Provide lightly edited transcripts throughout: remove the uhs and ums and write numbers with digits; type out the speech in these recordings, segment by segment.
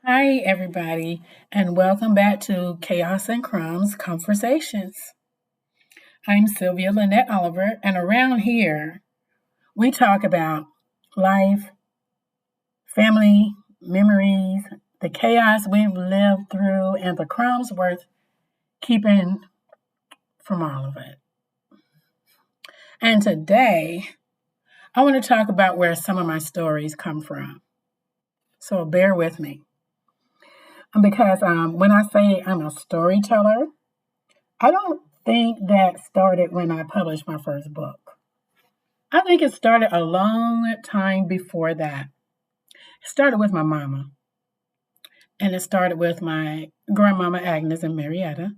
Hi, everybody, and welcome back to Chaos and Crumbs Conversations. I'm Sylvia Lynette Oliver, and around here, we talk about life, family, memories, the chaos we've lived through, and the crumbs worth keeping from all of it. And today, I want to talk about where some of my stories come from. So bear with me. Because when I say I'm a storyteller, I don't think that started when I published my first book. I think it started a long time before that. It started with my mama, and it started with my Grandmama Agnes in Marietta,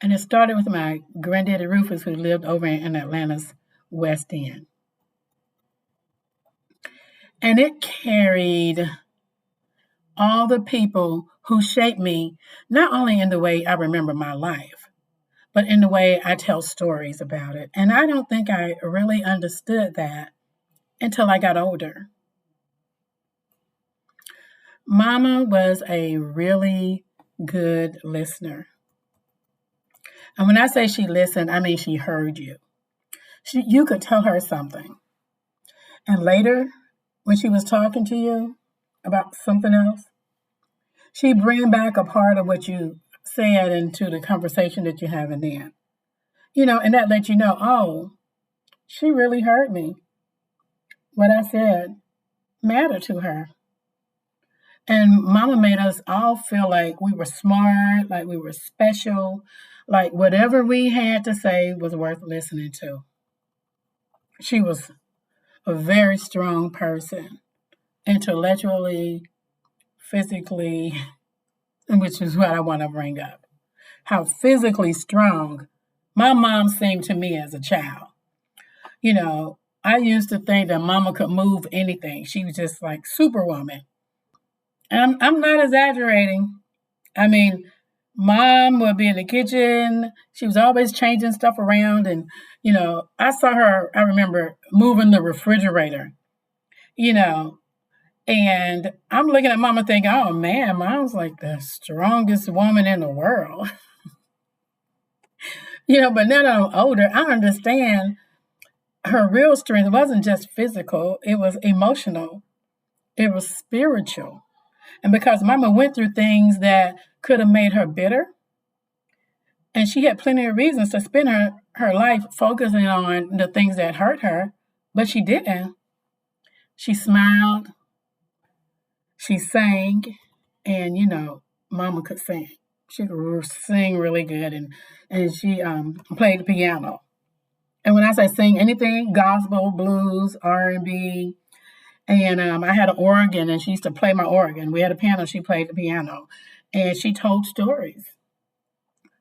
and it started with my Granddaddy Rufus, who lived over in Atlanta's West End. And it carried all the people who shaped me, not only in the way I remember my life, but in the way I tell stories about it. And I don't think I really understood that until I got older. Mama was a really good listener. And when I say she listened, I mean she heard you. You could tell her something. And later, when she was talking to you about something else, she'd bring back a part of what you said into the conversation that you're having then. And that let you know, oh, she really heard me. What I said mattered to her. And Mama made us all feel like we were smart, like we were special, like whatever we had to say was worth listening to. She was a very strong person, intellectually, physically, which is what I want to bring up. How physically strong my mom seemed to me as a child. I used to think that Mama could move anything. She was just like Superwoman. And I'm not exaggerating. I mean, Mom would be in the kitchen. She was always changing stuff around. And, I saw her, I remember moving the refrigerator, you know, and I'm looking at Mama thinking, oh man, Mom's like the strongest woman in the world. But now that I'm older, I understand her real strength wasn't just physical, it was emotional, it was spiritual. And because Mama went through things that could have made her bitter, and she had plenty of reasons to spend her life focusing on the things that hurt her, but she didn't. She smiled, she sang, and Mama could sing. She could sing really good, and she played the piano. And when I say sing anything, gospel, blues, R&B, and I had an organ, and she used to play my organ. We had a piano, she played the piano, and she told stories.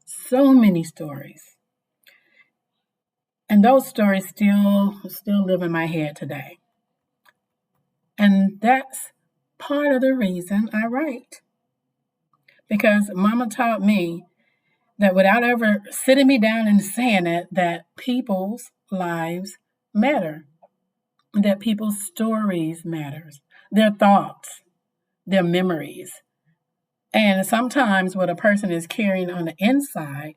So many stories. And those stories still live in my head today. And that's part of the reason I write. Because Mama taught me that without ever sitting me down and saying it, that people's lives matter. That people's stories matters. Their thoughts, their memories. And sometimes what a person is carrying on the inside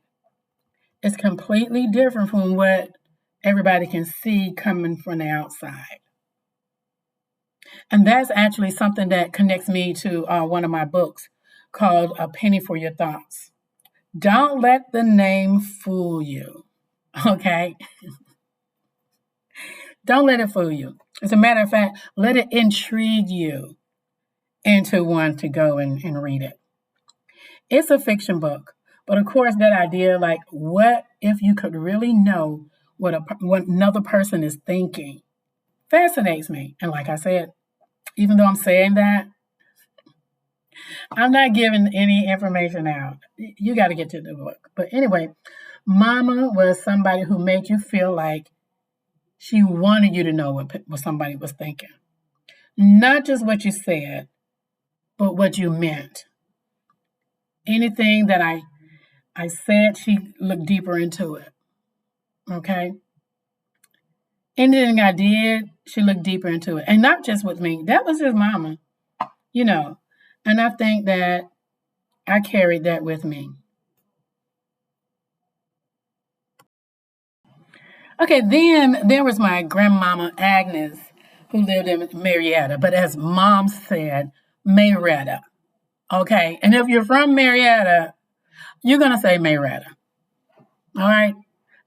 is completely different from what everybody can see coming from the outside. And that's actually something that connects me to one of my books called A Penny for Your Thoughts. Don't let the name fool you, okay? Don't let it fool you. As a matter of fact, let it intrigue you into wanting to go and read it. It's a fiction book, but of course that idea, like, what if you could really know what another person is thinking, fascinates me. And like I said, even though I'm saying that, I'm not giving any information out. You got to get to the book. But anyway, Mama was somebody who made you feel like she wanted you to know what somebody was thinking. Not just what you said, but what you meant. Anything that I said, she looked deeper into it. Okay? Anything I did, she looked deeper into it. And not just with me. That was just Mama. And I think that I carried that with me. Okay, then there was my grandmama Agnes, who lived in Marietta, but as mom said, Marietta. Okay, and if you're from Marietta, you're gonna say Marietta. All right,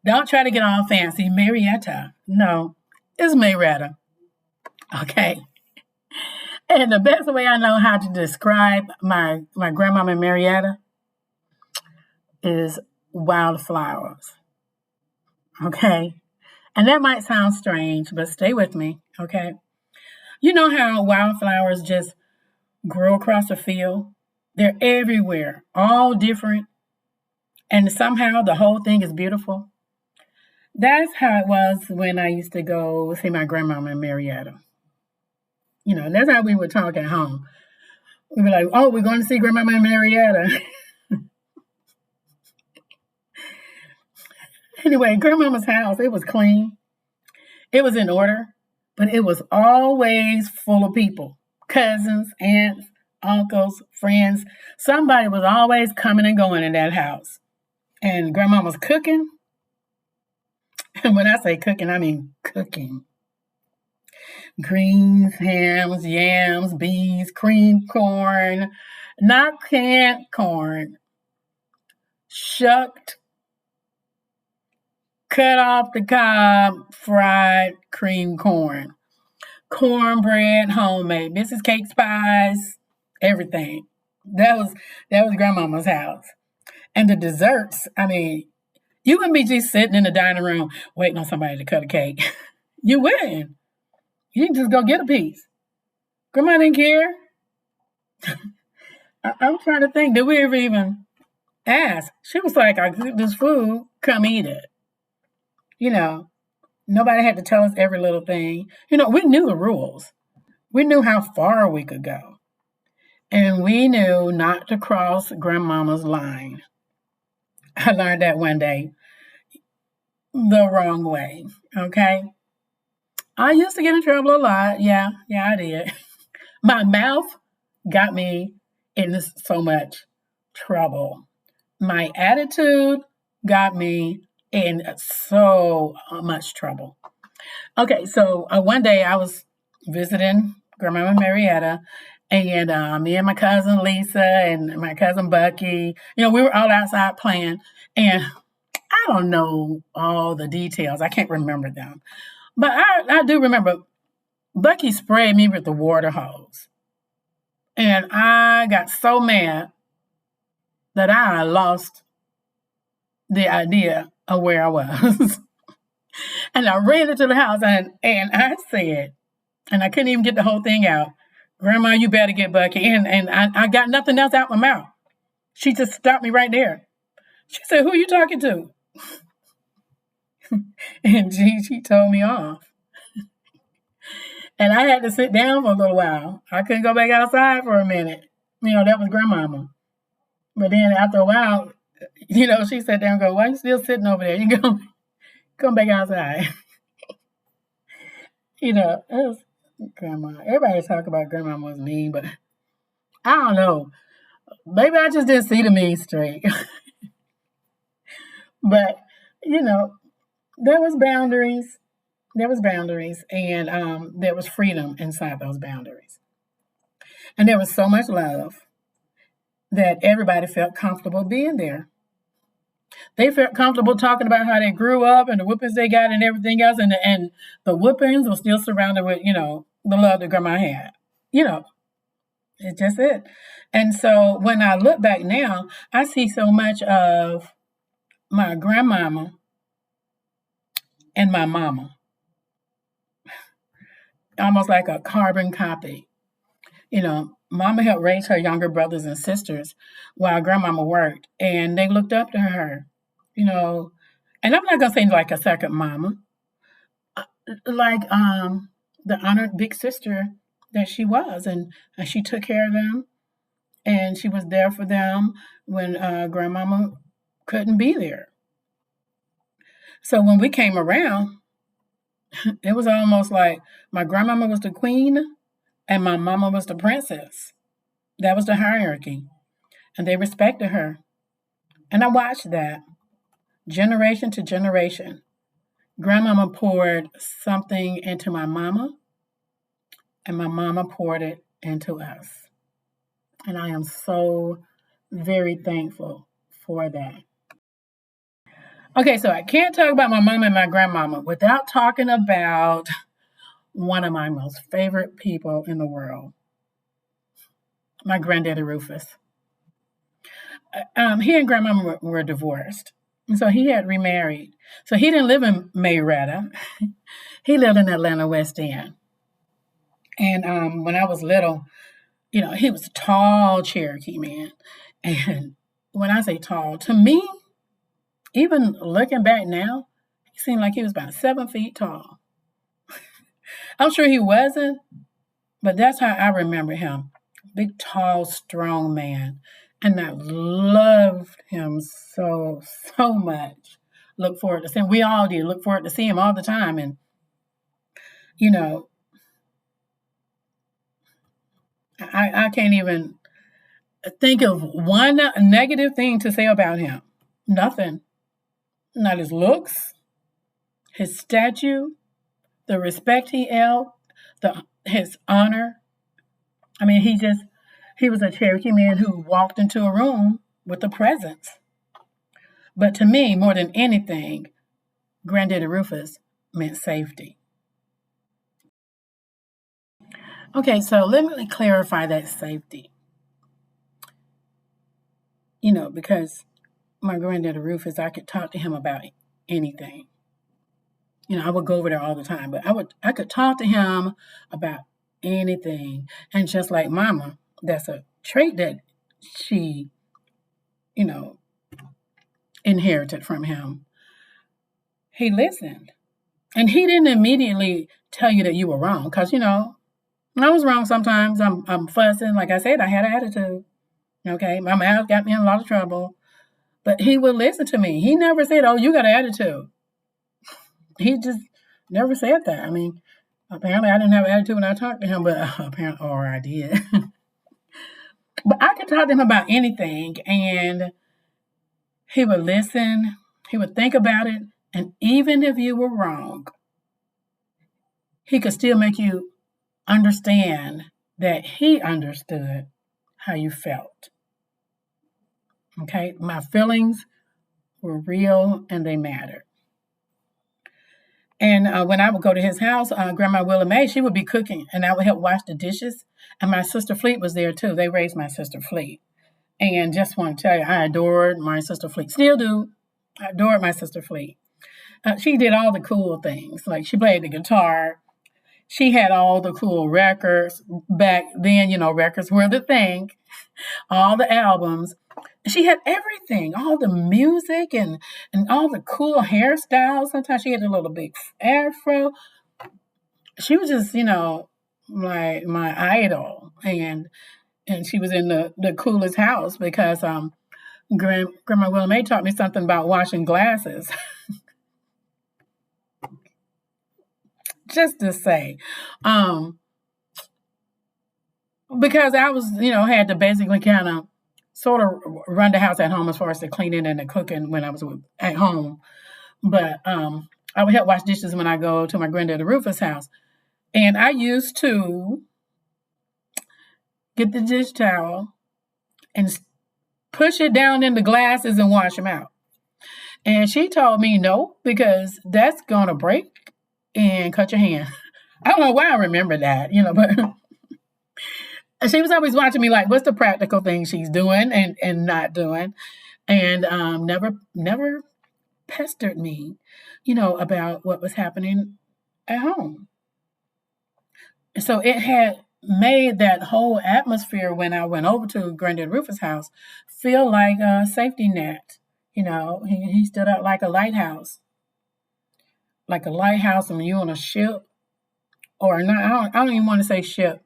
don't try to get all fancy. Marietta, no, it's Marietta. Okay, and the best way I know how to describe my grandmama Marietta is wildflowers. Okay, and that might sound strange, but stay with me. Okay, you know how wildflowers just grow across the field? They're everywhere, all different, and somehow the whole thing is beautiful. That's how it was when I used to go see my grandmama in Marietta. You know, that's how we would talk at home. We'd be like, oh, we're going to see grandmama in Marietta. Anyway, grandmama's house, it was clean. It was in order, but it was always full of people. Cousins, aunts, uncles, friends. Somebody was always coming and going in that house. And grandma was cooking. And when I say cooking, I mean cooking. Greens, hams, yams, beans, cream corn, not canned corn, shucked, cut off the cob, fried cream corn, cornbread, homemade, Mrs. Cake's pies, everything. That was grandmama's house. And the desserts, I mean, you wouldn't be just sitting in the dining room waiting on somebody to cut a cake. You wouldn't. You can just go get a piece. Grandma didn't care. I'm trying to think, did we ever even ask? She was like, I cooked this food, come eat it. You know, nobody had to tell us every little thing. You know, we knew the rules. We knew how far we could go. And we knew not to cross grandmama's line. I learned that one day the wrong way. Okay. I used to get in trouble a lot. Yeah, I did. My mouth got me in so much trouble. My attitude got me in so much trouble. Okay, so one day I was visiting Grandmama Marietta, and me and my cousin Lisa and my cousin Bucky, you know, we were all outside playing, and I don't know all the details. I can't remember them. But I do remember Bucky sprayed me with the water hose. And I got so mad that I lost the idea of where I was. And I ran into the house and I said, and I couldn't even get the whole thing out, Grandma, you better get Bucky. And I got nothing else out my mouth. She just stopped me right there. She said, who are you talking to? And she told me off. And I had to sit down for a little while. I couldn't go back outside for a minute. You know, that was grandmama. But then after a while, you know, she sat down and go, why are you still sitting over there? You go, come back outside. You know, it was grandma. Everybody talk about grandmama was mean, but I don't know. Maybe I just didn't see the mean straight. But, you know, there was boundaries. There was boundaries, and there was freedom inside those boundaries. And there was so much love that everybody felt comfortable being there. They felt comfortable talking about how they grew up and the whoopings they got and everything else, and the whoopings were still surrounded with, you know, the love that grandma had. You know, it's just it. And so when I look back now, I see so much of my grandmama and my mama, almost like a carbon copy. You know, mama helped raise her younger brothers and sisters while grandmama worked, and they looked up to her, you know. And I'm not gonna say like a second mama, like the honored big sister that she was, and she took care of them, and she was there for them when grandmama couldn't be there. So when we came around, it was almost like my grandmama was the queen and my mama was the princess. That was the hierarchy. And they respected her. And I watched that generation to generation. Grandmama poured something into my mama, and my mama poured it into us. And I am so very thankful for that. Okay, so I can't talk about my mama and my grandmama without talking about one of my most favorite people in the world, my granddaddy Rufus. He and grandmama were divorced. And so he had remarried. So he didn't live in Marietta. He lived in Atlanta West End. And when I was little, he was a tall Cherokee man. And when I say tall, to me, even looking back now, he seemed like he was about 7 feet tall. I'm sure he wasn't, but that's how I remember him. Big, tall, strong man. And I loved him so much. Look forward to seeing. We all did. Look forward to seeing him all the time. And, I can't even think of one negative thing to say about him. Nothing. Not his looks, his stature, the respect he held, his honor. I mean, he was a Cherokee man who walked into a room with a presence. But to me, more than anything, Granddaddy Rufus meant safety. Okay, so let me clarify that safety. Because my granddaddy Rufus, I could talk to him about anything. I would go over there all the time, but I could talk to him about anything. And just like mama, that's a trait that she, inherited from him. He listened. And he didn't immediately tell you that you were wrong. Because, I was wrong sometimes. I'm fussing. Like I said, I had an attitude. Okay, my mouth got me in a lot of trouble. But he would listen to me. He never said, "Oh, you got an attitude." He just never said that. I mean, apparently I didn't have an attitude when I talked to him, but or I did. But I could talk to him about anything, and he would listen. He would think about it, and even if you were wrong, he could still make you understand that he understood how you felt. Okay, my feelings were real and they mattered. And when I would go to his house, Grandma Willa Mae, she would be cooking, and I would help wash the dishes. And my sister Fleet was there too. They raised my sister Fleet. And just want to tell you, I adored my sister Fleet. Still do. I adored my sister Fleet. She did all the cool things. Like she played the guitar. She had all the cool records. Back then, records were the thing. All the albums. She had everything, all the music and all the cool hairstyles. Sometimes she had a little big afro. She was just, like my idol. And she was in the coolest house because Grandma Willa Mae taught me something about washing glasses. Just to say. Because I was, had to basically kind of sort of run the house at home as far as the cleaning and the cooking when I was at home. But I would help wash dishes when I go to my granddaddy Rufus' house. And I used to get the dish towel and push it down in the glasses and wash them out. And she told me no, because that's going to break and cut your hand. I don't know why I remember that, but she was always watching me like, what's the practical thing she's doing and not doing? And never pestered me, about what was happening at home. So it had made that whole atmosphere when I went over to Granddaddy Rufus' house feel like a safety net. He stood out like a lighthouse. Like a lighthouse when you're on a ship. Or not, I don't even want to say ship.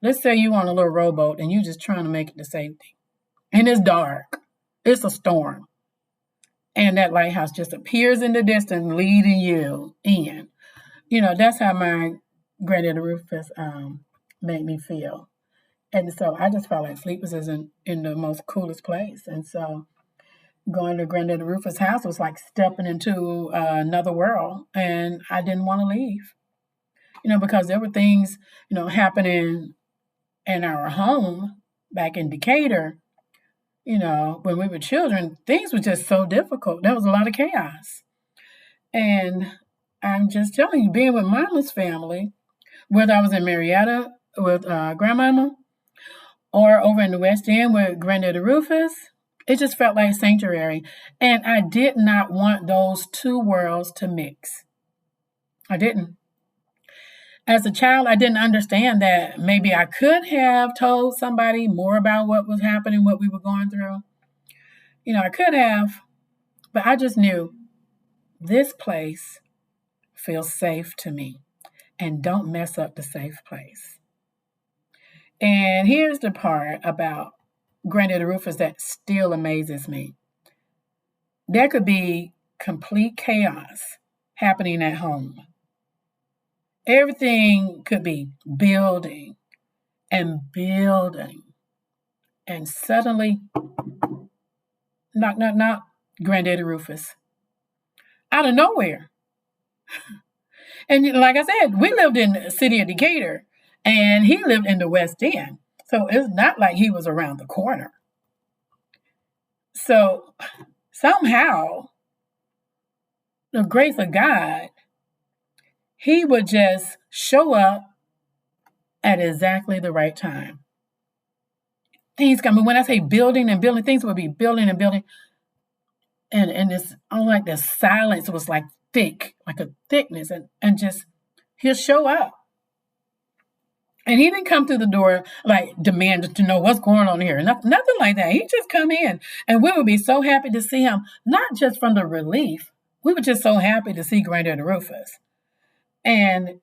Let's say you're on a little rowboat and you're just trying to make it to safety. And it's dark. It's a storm. And that lighthouse just appears in the distance, leading you in. That's how my Granddaddy Rufus made me feel. And so I just felt like Sleepers is in the most coolest place. And so going to Granddaddy Rufus' house was like stepping into another world. And I didn't want to leave, because there were things, happening in our home back in Decatur, when we were children. Things were just so difficult. There was a lot of chaos. And I'm just telling you, being with Mama's family, whether I was in Marietta with Grandmama or over in the West End with Granddaddy Rufus, it just felt like sanctuary. And I did not want those two worlds to mix. I didn't. As a child, I didn't understand that maybe I could have told somebody more about what was happening, what we were going through. I could have, but I just knew this place feels safe to me, and don't mess up the safe place. And here's the part about Granddaddy Rufus that still amazes me. There could be complete chaos happening at home. Everything could be building and building. And suddenly, knock, knock, knock, Granddaddy Rufus. Out of nowhere. And like I said, we lived in the city of Decatur, and he lived in the West End. So it's not like he was around the corner. So somehow, the grace of God, he would just show up at exactly the right time. Things coming. When I say building and building, things would be building and building. And this, like the silence was like thick, like a thickness, and just he'll show up. And he didn't come through the door like demanding to know what's going on here. Nothing like that. He just come in, and we would be so happy to see him, not just from the relief. We were just so happy to see Granddaddy Rufus. And,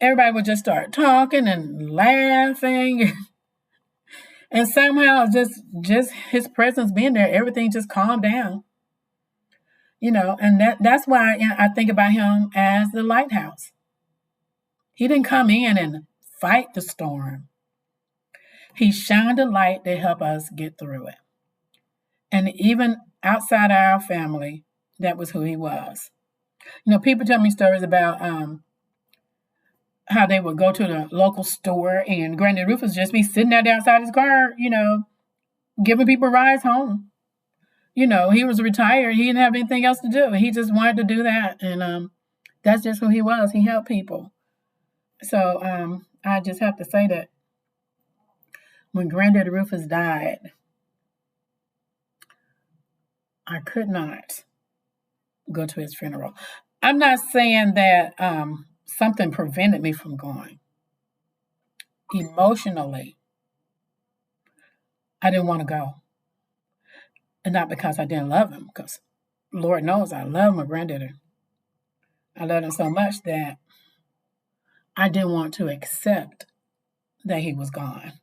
everybody would just start talking and laughing. And somehow just his presence being there, everything just calmed down. And that's why I think about him as the lighthouse. He didn't come in and fight the storm. He shined a light to help us get through it. And even outside our family, that was who he was. People tell me stories about how they would go to the local store and Granddaddy Rufus just be sitting out outside his car, giving people rides home. He was retired. He didn't have anything else to do. He just wanted to do that. And that's just who he was. He helped people. So I just have to say that when Granddaddy Rufus died, I could not go to his funeral. I'm not saying that something prevented me from going. Emotionally, I didn't want to go. And not because I didn't love him, because Lord knows I love my granddaddy. I loved him so much that I didn't want to accept that he was gone.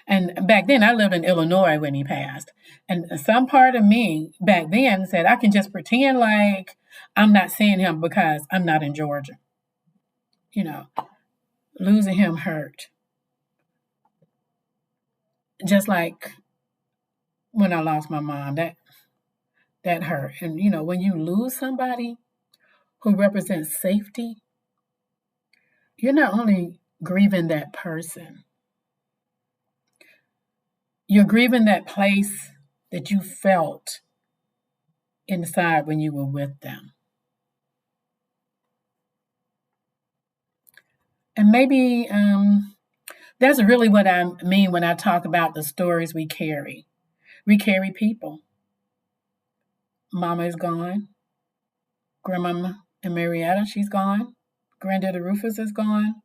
And back then, I lived in Illinois when he passed. And some part of me back then said, I can just pretend like I'm not seeing him because I'm not in Georgia. Losing him hurt. Just like when I lost my mom, that hurt. And, when you lose somebody who represents safety, you're not only grieving that person, you're grieving that place that you felt inside when you were with them. And maybe that's really what I mean when I talk about the stories we carry. We carry people. Mama is gone. Grandmama and Marietta, she's gone. Granddaddy Rufus is gone.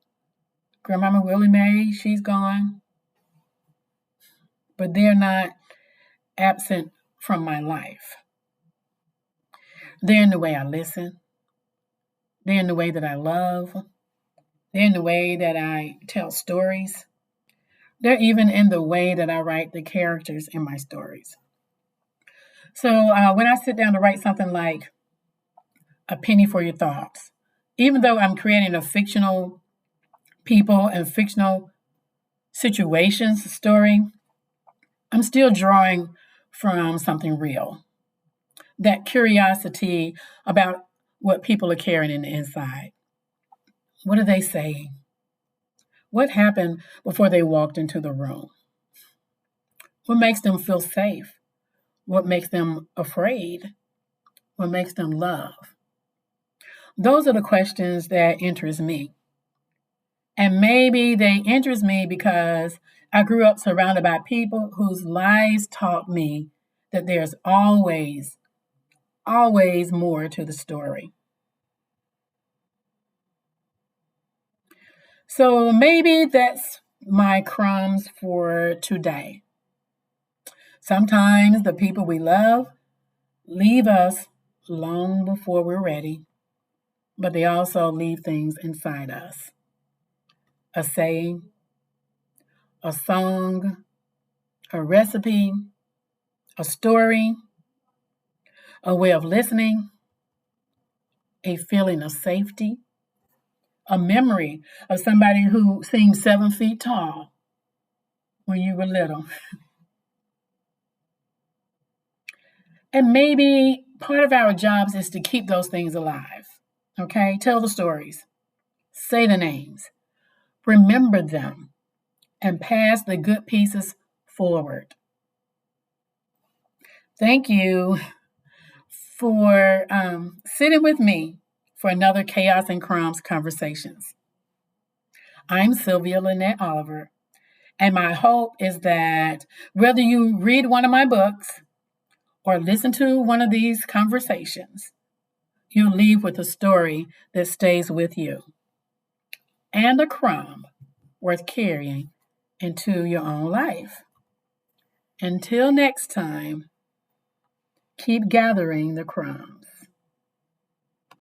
Grandmama Willie Mae, she's gone. But they're not absent from my life. They're in the way I listen. They're in the way that I love. They're in the way that I tell stories. They're even in the way that I write the characters in my stories. So when I sit down to write something like A Penny for Your Thoughts, even though I'm creating a fictional people and fictional situations story, I'm still drawing from something real. That curiosity about what people are carrying in the inside. What are they saying? What happened before they walked into the room? What makes them feel safe? What makes them afraid? What makes them love? Those are the questions that interest me. And maybe they interest me because I grew up surrounded by people whose lives taught me that there's always, always more to the story. So maybe that's my crumbs for today. Sometimes the people we love leave us long before we're ready, but they also leave things inside us. A saying, a song, a recipe, a story, a way of listening, a feeling of safety, a memory of somebody who seemed 7 feet tall when you were little. And maybe part of our jobs is to keep those things alive. Okay? Tell the stories, say the names, remember them, and pass the good pieces forward. Thank you for sitting with me for another Chaos and Crumbs Conversations. I'm Sylvia Lynette Oliver, and my hope is that whether you read one of my books or listen to one of these conversations, you'll leave with a story that stays with you and a crumb worth carrying into your own life. Until next time, keep gathering the crumbs.